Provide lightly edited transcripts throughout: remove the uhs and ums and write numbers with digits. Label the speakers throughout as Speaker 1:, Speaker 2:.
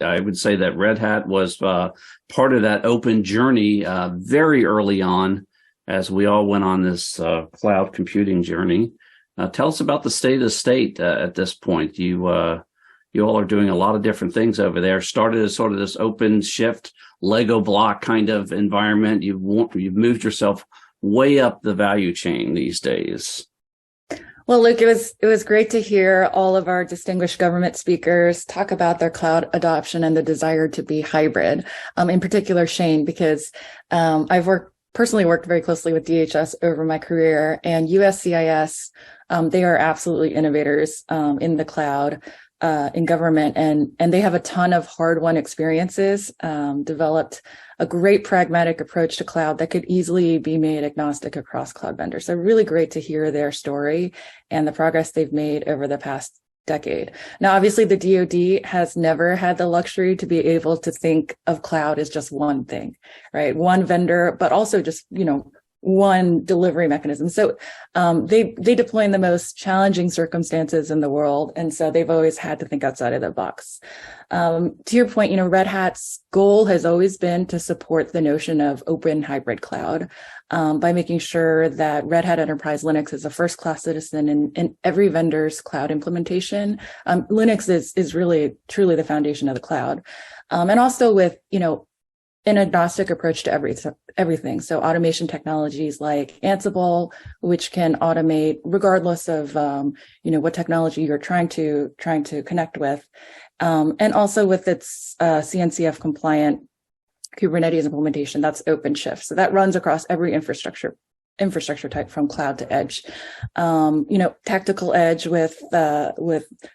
Speaker 1: I would say that Red Hat was part of that open journey very early on as we all went on this cloud computing journey. Tell us about the state of the state at this point. You all are doing a lot of different things over there. Started as sort of this open shift Lego block kind of environment. You've moved yourself way up the value chain these days.
Speaker 2: Well, Luke, it was great to hear all of our distinguished government speakers talk about their cloud adoption and the desire to be hybrid. In particular, Shane, because I've personally worked very closely with DHS over my career, and USCIS, they are absolutely innovators in the cloud. In government, and they have a ton of hard-won experiences, developed a great pragmatic approach to cloud that could easily be made agnostic across cloud vendors. So really great to hear their story and the progress they've made over the past decade. Now, obviously, the DoD has never had the luxury to be able to think of cloud as just one thing, right? One vendor, but also just, one delivery mechanism. So they deploy in the most challenging circumstances in the world. And so they've always had to think outside of the box. To your point, Red Hat's goal has always been to support the notion of open hybrid cloud by making sure that Red Hat Enterprise Linux is a first-class citizen in every vendor's cloud implementation. Linux is really, truly the foundation of the cloud. And also with, an agnostic approach to everything. So automation technologies like Ansible, which can automate regardless of what technology you're trying to connect with, and also with its CNCF compliant Kubernetes implementation, that's OpenShift. So that runs across every infrastructure type from cloud to edge. Tactical edge with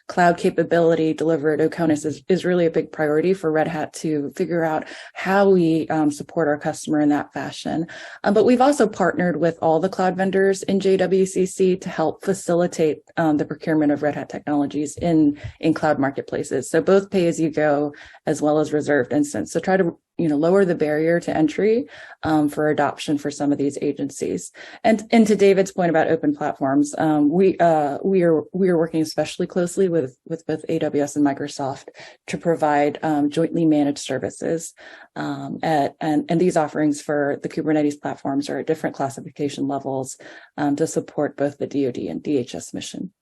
Speaker 2: cloud capability delivered OCONUS is really a big priority for Red Hat to figure out how we support our customer in that fashion. But we've also partnered with all the cloud vendors in JWCC to help facilitate the procurement of Red Hat technologies in cloud marketplaces. So both pay as you go as well as reserved instance. So try to lower the barrier to entry for adoption for some of these agencies. And to David's point about open platforms, we are working especially closely with both AWS and Microsoft to provide jointly managed services. And these offerings for the Kubernetes platforms are at different classification levels to support both the DoD and DHS mission.